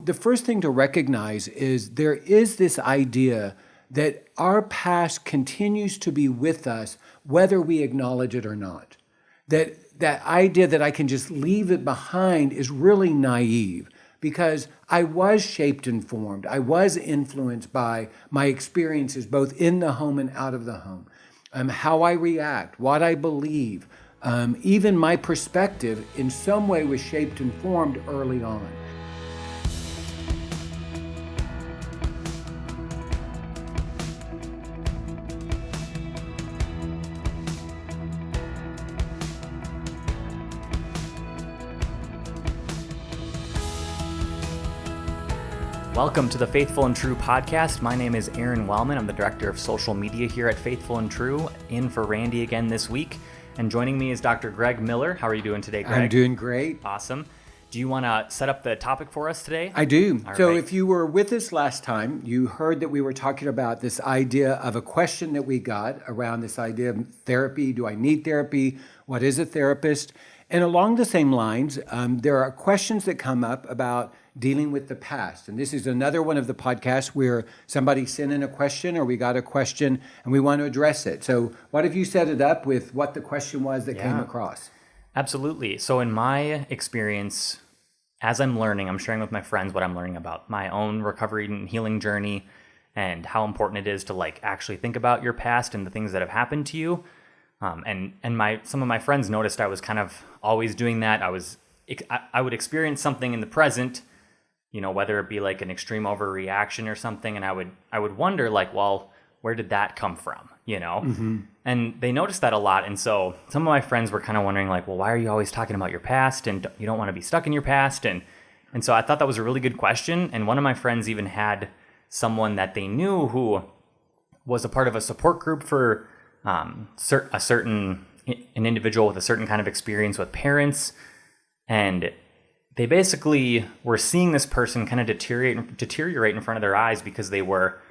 the first thing to recognize is there is this idea that our past continues to be with us, whether we acknowledge it or not. That idea that I can just leave it behind is really naive, because I was shaped and formed. I was influenced by my experiences, both in the home and out of the home. How I react, what I believe, even my perspective in some way was shaped and formed early on. Welcome to the Faithful and True podcast. My name is Aaron Wellmann. I'm the director of social media here at Faithful and True, in for Randy again this week. And joining me is Dr. Greg Miller. How are you doing today, Greg? I'm doing great. Awesome. Do you want to set up the topic for us today? I do. All so right. If you were with us last time, you heard that we were talking about this idea of a question that we got around this idea of therapy. Do I need therapy? What is a therapist? And along the same lines, there are questions that come up about dealing with the past. And this is another one of the podcasts where somebody sent in a question or we got a question and we want to address it. So what if you set it up with what the question was that came across? Absolutely. So in my experience, as I'm learning, I'm sharing with my friends what I'm learning about my own recovery and healing journey and how important it is to actually think about your past and the things that have happened to you. And some of my friends noticed I was kind of always doing that. I would experience something in the present, whether it be like an extreme overreaction or something, and I would wonder well, where did that come from? Mm-hmm. And they noticed that a lot. And so some of my friends were kind of wondering well, why are you always talking about your past and you don't want to be stuck in your past? And so I thought that was a really good question. And one of my friends even had someone that they knew who was a part of a support group for an individual with a certain kind of experience with parents, and they basically were seeing this person kind of deteriorate in front of their eyes because they were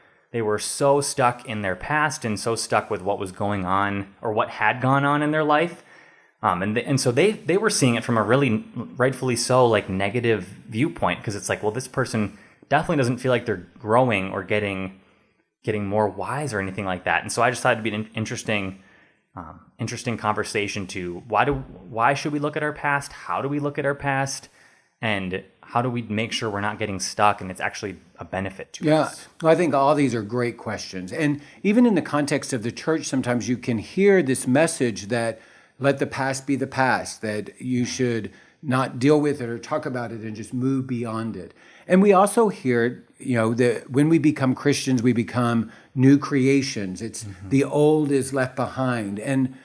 so stuck in their past and so stuck with what was going on or what had gone on in their life, and so they were seeing it from a really rightfully so negative viewpoint, because it's well, this person definitely doesn't feel like they're growing or getting more wise or anything like that. And so I just thought it'd be an interesting conversation to why should we look at our past? How do we look at our past? And how do we make sure we're not getting stuck and it's actually a benefit to us? Well, I think all these are great questions. And even in the context of the church, sometimes you can hear this message that let the past be the past, that you should not deal with it or talk about it and just move beyond it. And we also hear, that when we become Christians, we become new creations. It's the old is left behind. And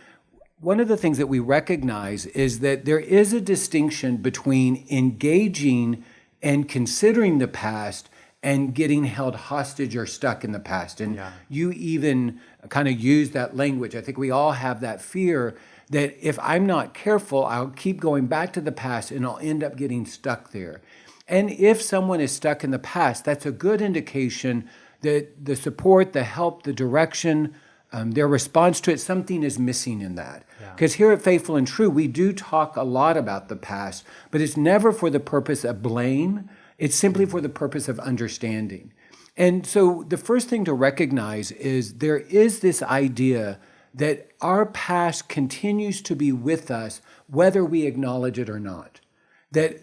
one of the things that we recognize is that there is a distinction between engaging and considering the past and getting held hostage or stuck in the past. And you even kind of use that language. I think we all have that fear that if I'm not careful, I'll keep going back to the past and I'll end up getting stuck there. And if someone is stuck in the past, that's a good indication that the support, the help, the direction, their response to it, something is missing in that. Because here at Faithful and True, we do talk a lot about the past, but it's never for the purpose of blame. It's simply for the purpose of understanding. And so the first thing to recognize is there is this idea that our past continues to be with us, whether we acknowledge it or not. That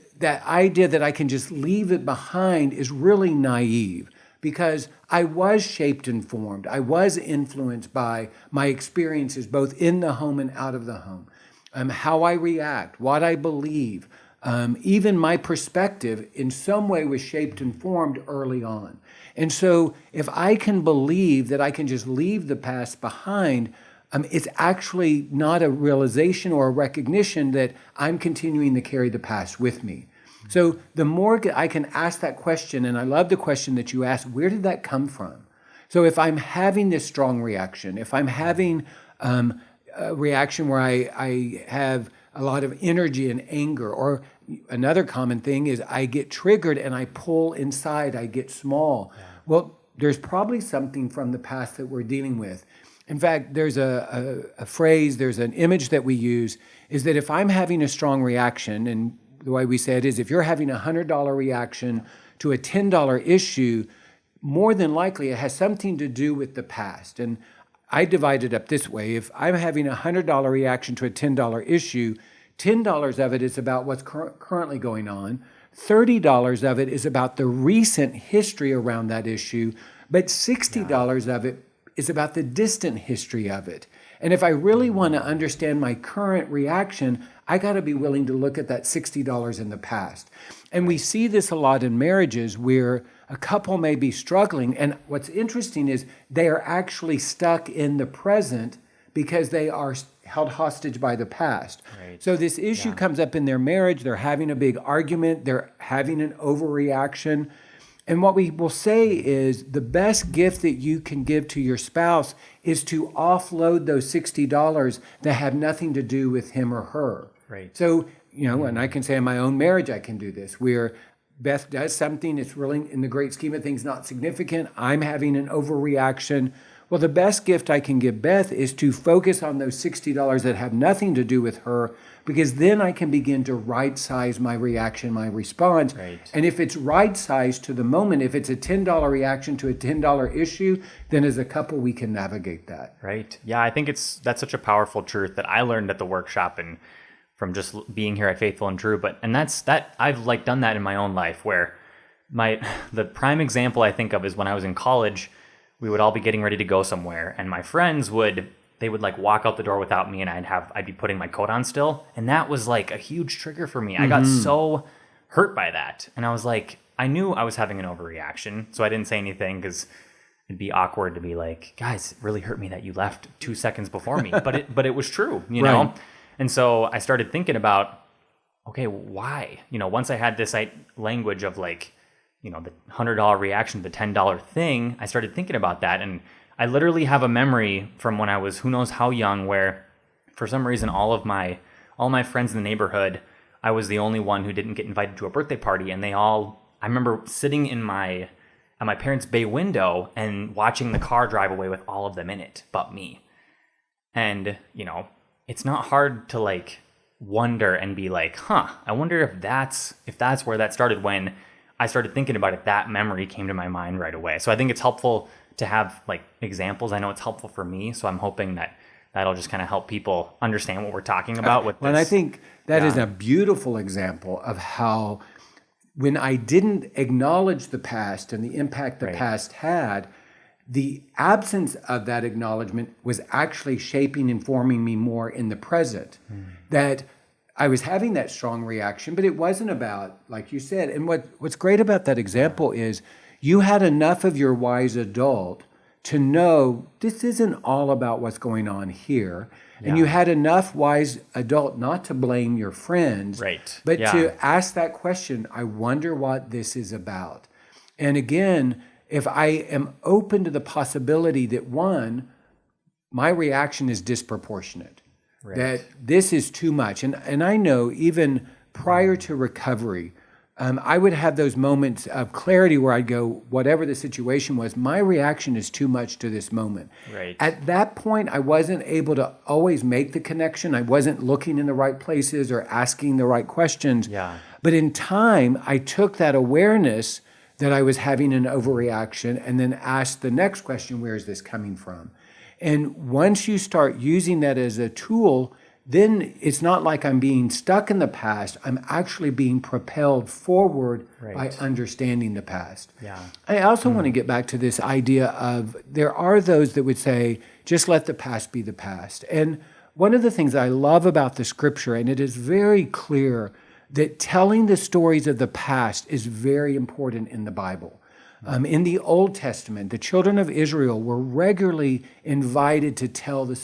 idea that I can just leave it behind is really naive, because I was shaped and formed. I was influenced by my experiences, both in the home and out of the home. How I react, what I believe, even my perspective in some way was shaped and formed early on. And so if I can believe that I can just leave the past behind, it's actually not a realization or a recognition that I'm continuing to carry the past with me. So the more I can ask that question, and I love the question that you asked, where did that come from? So if I'm having this strong reaction, if I'm having a reaction where I have a lot of energy and anger, or another common thing is I get triggered and I pull inside, I get small. Well, there's probably something from the past that we're dealing with. In fact, there's a phrase, there's an image that we use, is that if I'm having a strong reaction, and the way we say it is, if you're having a $100 reaction to a $10 issue, more than likely it has something to do with the past. And I divide it up this way. If I'm having a $100 reaction to a $10 issue, $10 of it is about what's currently going on. $30 of it is about the recent history around that issue, but $60 of it is about the distant history of it. And if I really want to understand my current reaction, I got to be willing to look at that $60 in the past. And we see this a lot in marriages where a couple may be struggling. And what's interesting is they are actually stuck in the present because they are held hostage by the past. Right. So this issue comes up in their marriage. They're having a big argument. They're having an overreaction. And what we will say is the best gift that you can give to your spouse is to offload those $60 that have nothing to do with him or her. Right. So, and I can say in my own marriage, I can do this, where Beth does something, it's really, in the great scheme of things, not significant. I'm having an overreaction. Well, the best gift I can give Beth is to focus on those $60 that have nothing to do with her, because then I can begin to right-size my reaction, my response. Right. And if it's right-sized to the moment, if it's a $10 reaction to a $10 issue, then as a couple, we can navigate that. Right. Yeah, I think that's such a powerful truth that I learned at the workshop and from just being here at Faithful and True. That's I've done that in my own life, where the prime example I think of is when I was in college. We would all be getting ready to go somewhere, and my friends would walk out the door without me, and I'd be putting my coat on still, and that was like a huge trigger for me. I got so hurt by that, and I was like, I knew I was having an overreaction, so I didn't say anything because it'd be awkward to be like, guys, it really hurt me that you left 2 seconds before me, but it was true, know. And so I started thinking about, okay, why? Once I had this language of the $100 reaction to the $10 thing, I started thinking about that. And I literally have a memory from when I was who knows how young, where for some reason all my friends in the neighborhood, I was the only one who didn't get invited to a birthday party. And I remember sitting at my parents' bay window and watching the car drive away with all of them in it, but me. And, it's not hard to wonder and be like, I wonder if that's where that started. When I started thinking about it, that memory came to my mind right away. So I think it's helpful to have examples. I know it's helpful for me, so I'm hoping that'll just kind of help people understand what we're talking about with this. And I think that is a beautiful example of how when I didn't acknowledge the past and the impact the past had, the absence of that acknowledgement was actually shaping and forming me more in the present. That I was having that strong reaction, but it wasn't about, like you said, and what's great about that example is you had enough of your wise adult to know this isn't all about what's going on here. And you had enough wise adult not to blame your friends, but to ask that question, I wonder what this is about. And again, if I am open to the possibility that one, my reaction is disproportionate, that this is too much. And I know even prior to recovery, I would have those moments of clarity where I'd go, whatever the situation was, my reaction is too much to this moment. At that point, I wasn't able to always make the connection. I wasn't looking in the right places or asking the right questions. But in time, I took that awareness that I was having an overreaction and then asked the next question, where is this coming from? And once you start using that as a tool, then it's not like I'm being stuck in the past. I'm actually being propelled forward by understanding the past. I also want to get back to this idea of there are those that would say, just let the past be the past. And one of the things I love about the scripture, and it is very clear that telling the stories of the past is very important in the Bible. In the Old Testament, the children of Israel were regularly invited to tell the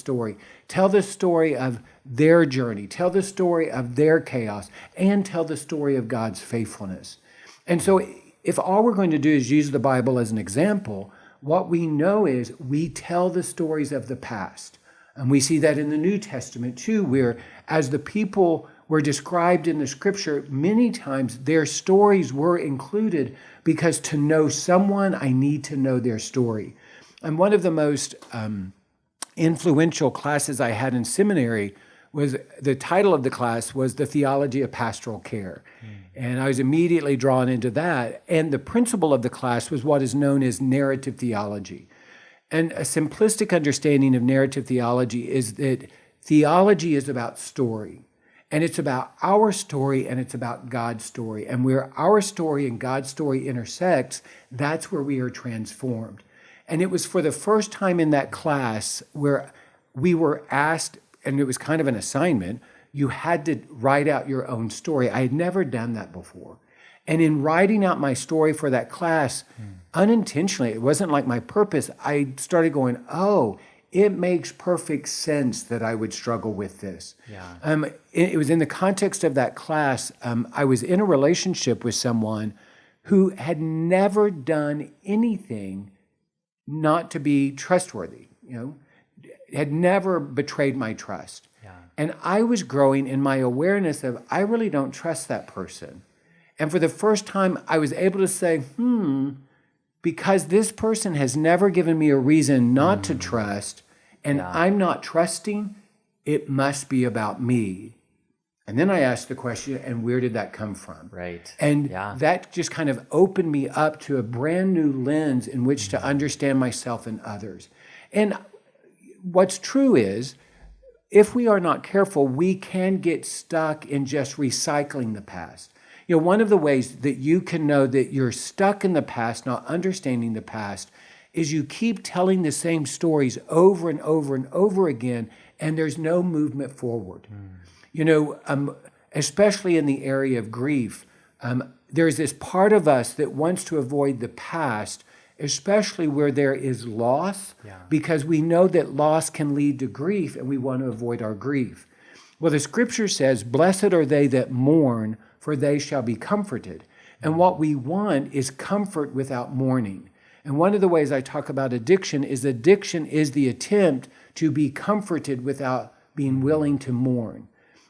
story of their journey, tell the story of their chaos, and tell the story of God's faithfulness. And so if all we're going to do is use the Bible as an example, what we know is we tell the stories of the past. And we see that in the New Testament too, where as the people were described in the scripture, many times their stories were included because to know someone, I need to know their story. And one of the most influential classes I had in seminary was the title of the class was The Theology of Pastoral Care. And I was immediately drawn into that. And the principle of the class was what is known as narrative theology. And a simplistic understanding of narrative theology is that theology is about story. And it's about our story and it's about God's story. And where our story and God's story intersects, that's where we are transformed. And it was for the first time in that class where we were asked, and it was kind of an assignment, you had to write out your own story. I had never done that before. And in writing out my story for that class, unintentionally, it wasn't like my purpose, I started going, oh, it makes perfect sense that I would struggle with this. Yeah. It was in the context of that class, I was in a relationship with someone who had never done anything not to be trustworthy, had never betrayed my trust. Yeah. And I was growing in my awareness of, I really don't trust that person. And for the first time, I was able to say, because this person has never given me a reason not to trust, and I'm not trusting, it must be about me. And then I asked the question, and where did that come from? Right. And that just kind of opened me up to a brand new lens in which to understand myself and others. And what's true is, if we are not careful, we can get stuck in just recycling the past. One of the ways that you can know that you're stuck in the past, not understanding the past, is you keep telling the same stories over and over and over again, and there's no movement forward. Especially in the area of grief, there's this part of us that wants to avoid the past, especially where there is loss, because we know that loss can lead to grief, and we want to avoid our grief. Well, the scripture says, blessed are they that mourn, for they shall be comforted. And what we want is comfort without mourning. And one of the ways I talk about addiction is the attempt to be comforted without being willing to mourn.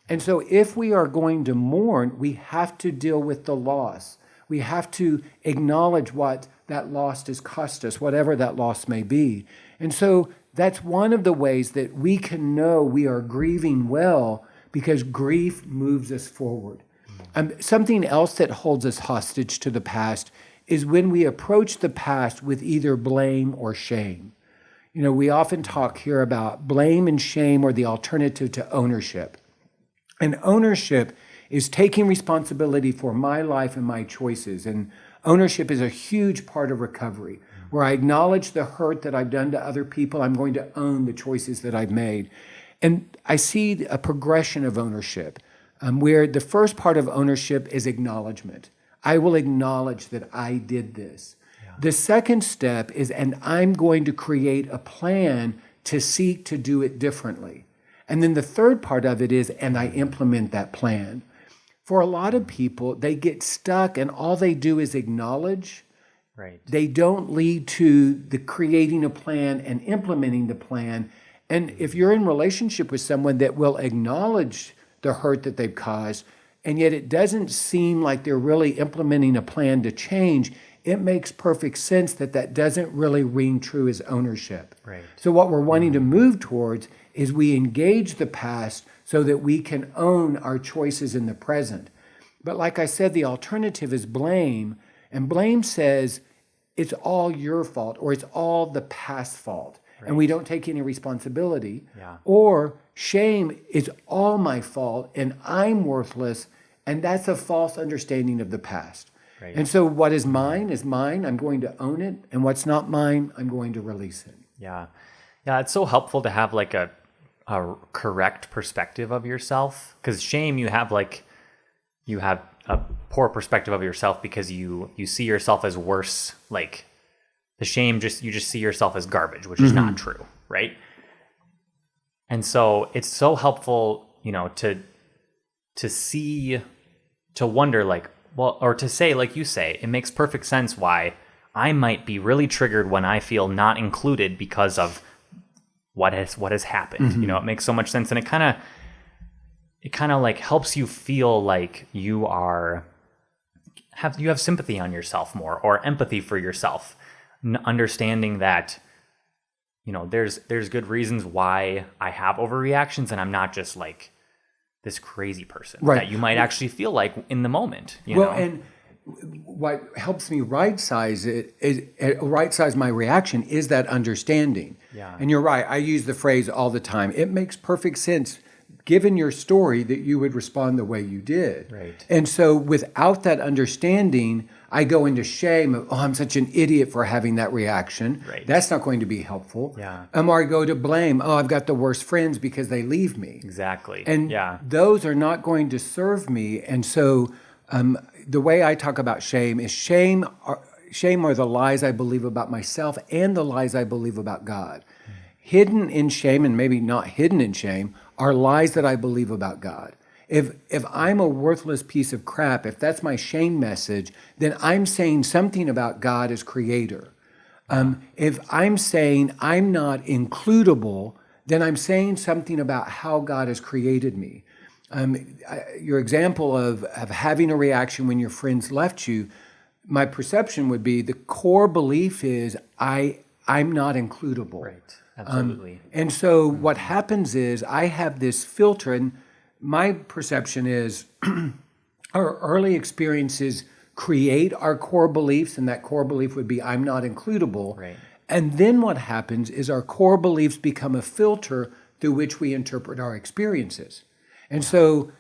And so if we are going to mourn, we have to deal with the loss. We have to acknowledge what that loss has cost us, whatever that loss may be. And so that's one of the ways that we can know we are grieving well, because grief moves us forward. Something else that holds us hostage to the past is when we approach the past with either blame or shame. We often talk here about blame and shame are the alternative to ownership. And ownership is taking responsibility for my life and my choices. And ownership is a huge part of recovery, where I acknowledge the hurt that I've done to other people. I'm going to own the choices that I've made. And I see a progression of ownership, where the first part of ownership is acknowledgement. I will acknowledge that I did this. The second step is, and I'm going to create a plan to seek to do it differently. And then the third part of it is, and I implement that plan. For a lot of people, they get stuck and all they do is acknowledge. Right. They don't lead to the creating a plan and implementing the plan. And if you're in relationship with someone that will acknowledge the hurt that they've caused, and yet it doesn't seem like they're really implementing a plan to change, it makes perfect sense that doesn't really ring true as ownership. Right. So what we're wanting to move towards is we engage the past so that we can own our choices in the present. But like I said, the alternative is blame. And blame says it's all your fault, or it's all the past fault. Right. And we don't take any responsibility. Yeah. Or shame is all my fault and I'm worthless. And that's a false understanding of the past. Right. And so what is mine is mine. I'm going to own it. And what's not mine, I'm going to release it. Yeah. Yeah, it's so helpful to have like a correct perspective of yourself. Because shame, you have a poor perspective of yourself because you see yourself as worse. Like the shame, you just see yourself as garbage, which is not true, right? And so it's so helpful, to wonder like, well, or to say, like you say, it makes perfect sense why I might be really triggered when I feel not included because of what has happened. It makes so much sense, and it kind of like helps you feel like you have sympathy on yourself more, or empathy for yourself, understanding that there's good reasons why I have overreactions, and I'm not just like this crazy person Right. that you might actually feel like in the moment. You Well, know? and what helps me right size my reaction is that understanding. Yeah. And you're right. I use the phrase all the time. It makes perfect sense, given your story, that you would respond the way you did. Right. And so without that understanding, I go into shame of, oh, I'm such an idiot for having that reaction. Right. That's not going to be helpful. Yeah. Or I go to blame, oh, I've got the worst friends because they leave me. Exactly. And yeah. those are not going to serve me. And so the way I talk about shame is shame are the lies I believe about myself and the lies I believe about God. Hidden in shame, and maybe not hidden in shame, are lies that I believe about God. If I'm a worthless piece of crap, if that's my shame message, then I'm saying something about God as creator. If I'm saying I'm not includable, then I'm saying something about how God has created me. Your example of having a reaction when your friends left you, my perception would be the core belief is I'm not includable. Right. Absolutely. And so what happens is I have this filter, and my perception is our early experiences create our core beliefs, and that core belief would be I'm not includable. Right. And then what happens is our core beliefs become a filter through which we interpret our experiences. And so,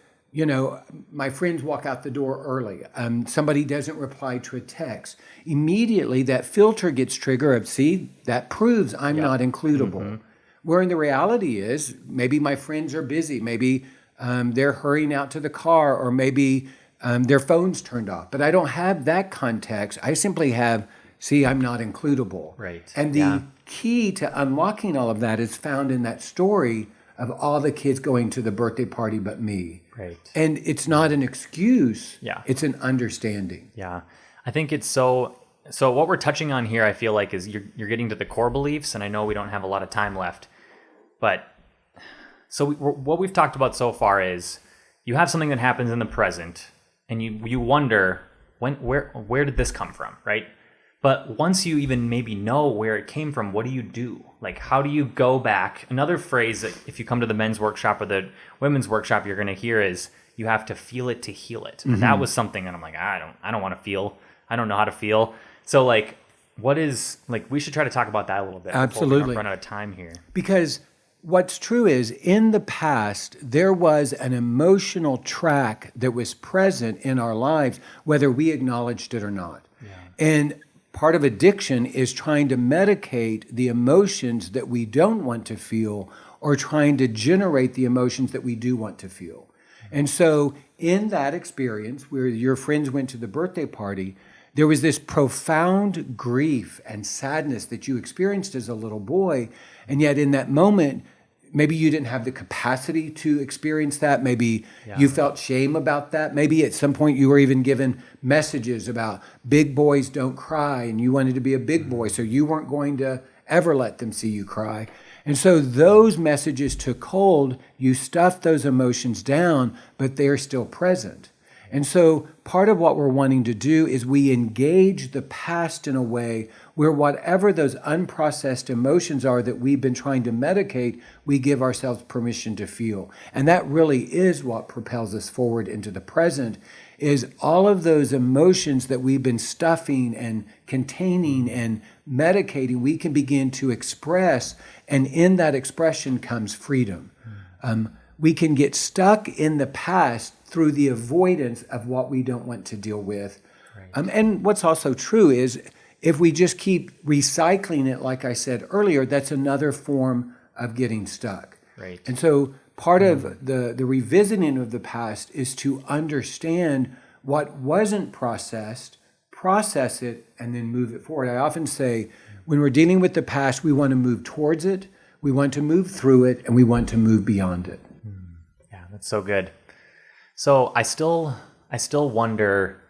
my friends walk out the door early. Somebody doesn't reply to a text. Immediately, that filter gets triggered of, see, that proves I'm not includable. Wherein the reality is, maybe my friends are busy. Maybe they're hurrying out to the car, or maybe their phone's turned off. But I don't have that context. I simply have, see, I'm not includable. Right. And the key to unlocking all of that is found in that story of all the kids going to the birthday party but me. Right. And it's not an excuse. Yeah. It's an understanding. Yeah. I think it's so what we're touching on here, I feel like, is you're getting to the core beliefs, and I know we don't have a lot of time left, but so what we've talked about so far is you have something that happens in the present, and you wonder where did this come from, right? But once you even maybe know where it came from, what do you do? Like, how do you go back? Another phrase that if you come to the men's workshop or the women's workshop, you're going to hear is you have to feel it to heal it. And that was something that I'm like, I don't want to feel. I don't know how to feel. So like, we should try to talk about that a little bit. Absolutely. Before we run out of time here. Because what's true is in the past, there was an emotional track that was present in our lives, whether we acknowledged it or not. Yeah. And part of addiction is trying to medicate the emotions that we don't want to feel, or trying to generate the emotions that we do want to feel. And so in that experience where your friends went to the birthday party, there was this profound grief and sadness that you experienced as a little boy. And yet in that moment, maybe you didn't have the capacity to experience that. Maybe you felt shame about that. Maybe at some point you were even given messages about big boys don't cry, and you wanted to be a big boy, so you weren't going to ever let them see you cry. And so those messages took hold. You stuffed those emotions down, but they're still present. And so part of what we're wanting to do is we engage the past in a way where whatever those unprocessed emotions are that we've been trying to medicate, we give ourselves permission to feel. And that really is what propels us forward into the present, is all of those emotions that we've been stuffing and containing and medicating, we can begin to express, and in that expression comes freedom. We can get stuck in the past through the avoidance of what we don't want to deal with. Right. And what's also true is if we just keep recycling it, like I said earlier, that's another form of getting stuck. Right. And so part of the revisiting of the past is to understand what wasn't processed, process it, and then move it forward. I often say when we're dealing with the past, we want to move towards it, we want to move through it, and we want to move beyond it. Yeah, that's so good. So I still wonder.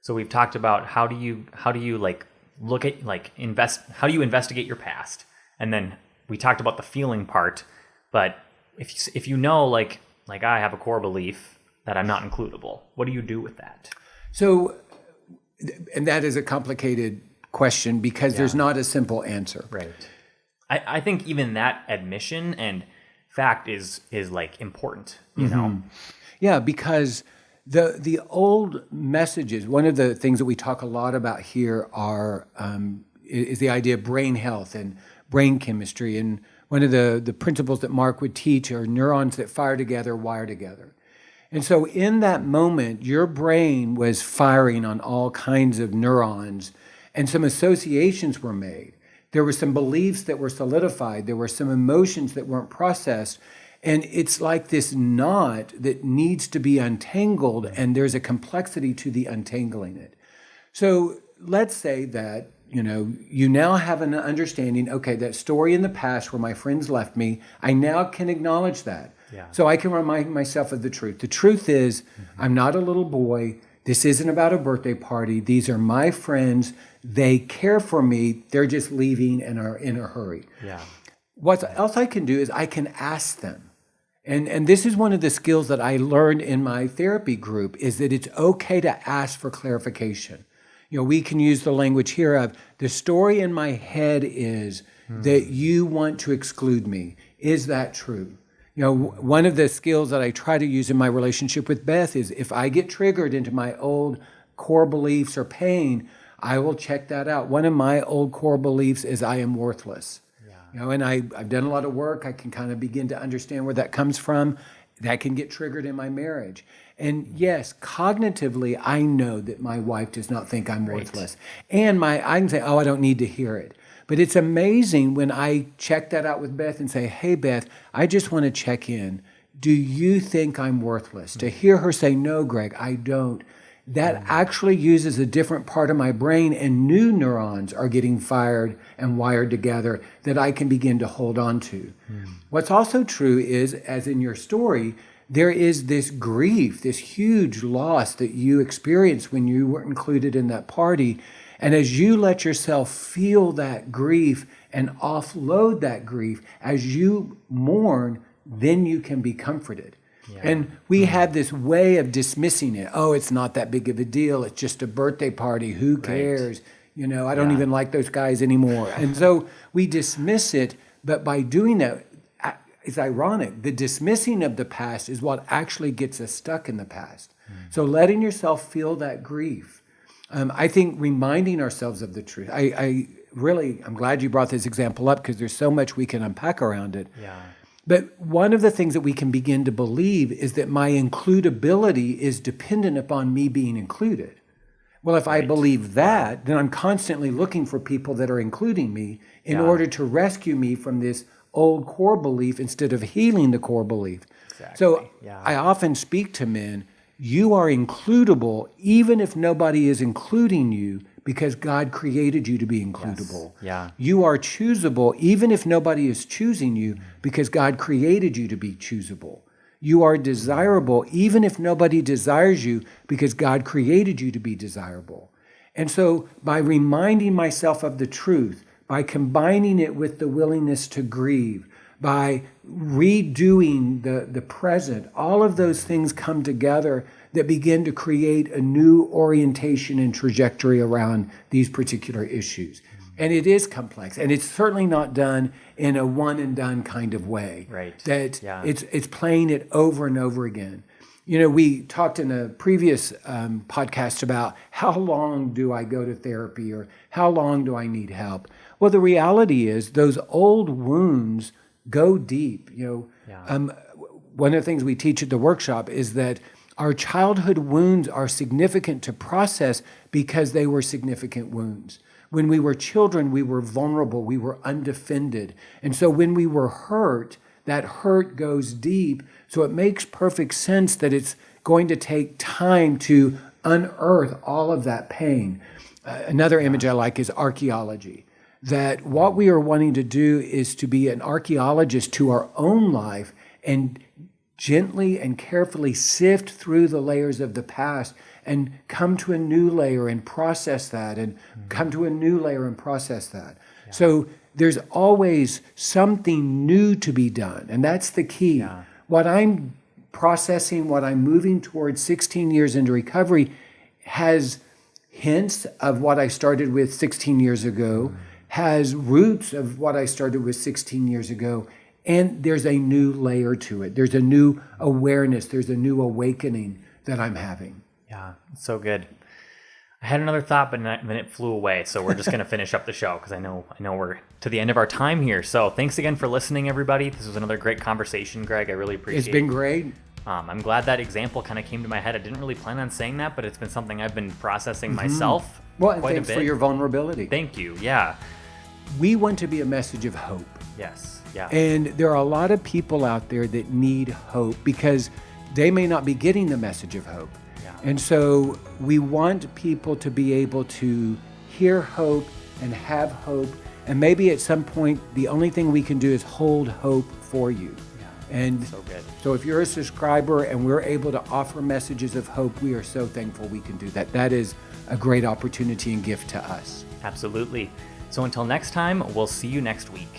So we've talked about how do you like look at how do you investigate your past, and then we talked about the feeling part. But if you know like I have a core belief that I'm not includable, what do you do with that? So, and that is a complicated question because there's not a simple answer. Right. I think even that admission and fact is like important, you know? Yeah, because the old messages, one of the things that we talk a lot about here is the idea of brain health and brain chemistry. And one of the principles that Mark would teach are neurons that fire together, wire together. And so in that moment, your brain was firing on all kinds of neurons, and some associations were made. There were some beliefs that were solidified. There were some emotions that weren't processed. And it's like this knot that needs to be untangled, and there's a complexity to the untangling it. So let's say that, you now have an understanding, okay, that story in the past where my friends left me, I now can acknowledge that. Yeah. So I can remind myself of the truth. The truth is, I'm not a little boy. This isn't about a birthday party. These are my friends. They care for me. They're just leaving and are in a hurry. Yeah. What else I can do is I can ask them. And this is one of the skills that I learned in my therapy group, is that it's okay to ask for clarification. We can use the language here of, the story in my head is that you want to exclude me. Is that true? One of the skills that I try to use in my relationship with Beth is, if I get triggered into my old core beliefs or pain, I will check that out. One of my old core beliefs is I am worthless. And I've done a lot of work. I can kind of begin to understand where that comes from. That can get triggered in my marriage. And yes, cognitively, I know that my wife does not think I'm worthless. And I can say, I don't need to hear it. But it's amazing when I check that out with Beth and say, hey, Beth, I just want to check in. Do you think I'm worthless? To hear her say, no, Greg, I don't. That actually uses a different part of my brain, and new neurons are getting fired and wired together that I can begin to hold on to. What's also true is, as in your story, there is this grief, this huge loss that you experienced when you weren't included in that party. And as you let yourself feel that grief and offload that grief, as you mourn, then you can be comforted. Yeah. And we have this way of dismissing it. Oh, it's not that big of a deal. It's just a birthday party. Who cares? I don't even like those guys anymore. And so we dismiss it. But by doing that, it's ironic. The dismissing of the past is what actually gets us stuck in the past. So letting yourself feel that grief. I think reminding ourselves of the truth. I'm glad you brought this example up, because there's so much we can unpack around it. Yeah. But one of the things that we can begin to believe is that my includability is dependent upon me being included. Well, if I believe that, then I'm constantly looking for people that are including me in order to rescue me from this old core belief instead of healing the core belief. Exactly. So I often speak to men, you are includable even if nobody is including you, because God created you to be includable. Yes. Yeah. You are choosable even if nobody is choosing you, because God created you to be choosable. You are desirable even if nobody desires you, because God created you to be desirable. And so by reminding myself of the truth, by combining it with the willingness to grieve, by redoing the present, all of those things come together that begin to create a new orientation and trajectory around these particular issues. And it is complex, and it's certainly not done in a one and done kind of way. Right. That it's playing it over and over again. We talked in a previous podcast about how long do I go to therapy, or how long do I need help? Well, the reality is those old wounds go deep. One of the things we teach at the workshop is that our childhood wounds are significant to process because they were significant wounds. When we were children, we were vulnerable, we were undefended. And so when we were hurt, that hurt goes deep. So it makes perfect sense that it's going to take time to unearth all of that pain. Another image I like is archeology. That what we are wanting to do is to be an archeologist to our own life and gently and carefully sift through the layers of the past and come to a new layer and process that, and come to a new layer and process that. Yeah. So there's always something new to be done, and that's the key. Yeah. What I'm processing, what I'm moving towards 16 years into recovery has hints of what I started with 16 years ago, has roots of what I started with 16 years ago, And there's a new layer to it. There's a new awareness. There's a new awakening that I'm having. Yeah, so good. I had another thought, but then it flew away. So we're just going to finish up the show because I know we're to the end of our time here. So thanks again for listening, everybody. This was another great conversation, Greg. I really appreciate it. It's been great. I'm glad that example kind of came to my head. I didn't really plan on saying that, but it's been something I've been processing myself Well, and quite a thanks bit. for your vulnerability. Thank you. Yeah. We want to be a message of hope. Yes. Yeah. And there are a lot of people out there that need hope because they may not be getting the message of hope. Yeah. And so we want people to be able to hear hope and have hope. And maybe at some point, the only thing we can do is hold hope for you. Yeah. And So good. so if you're a subscriber and we're able to offer messages of hope, we are so thankful we can do that. That is a great opportunity and gift to us. Absolutely. So until next time, we'll see you next week.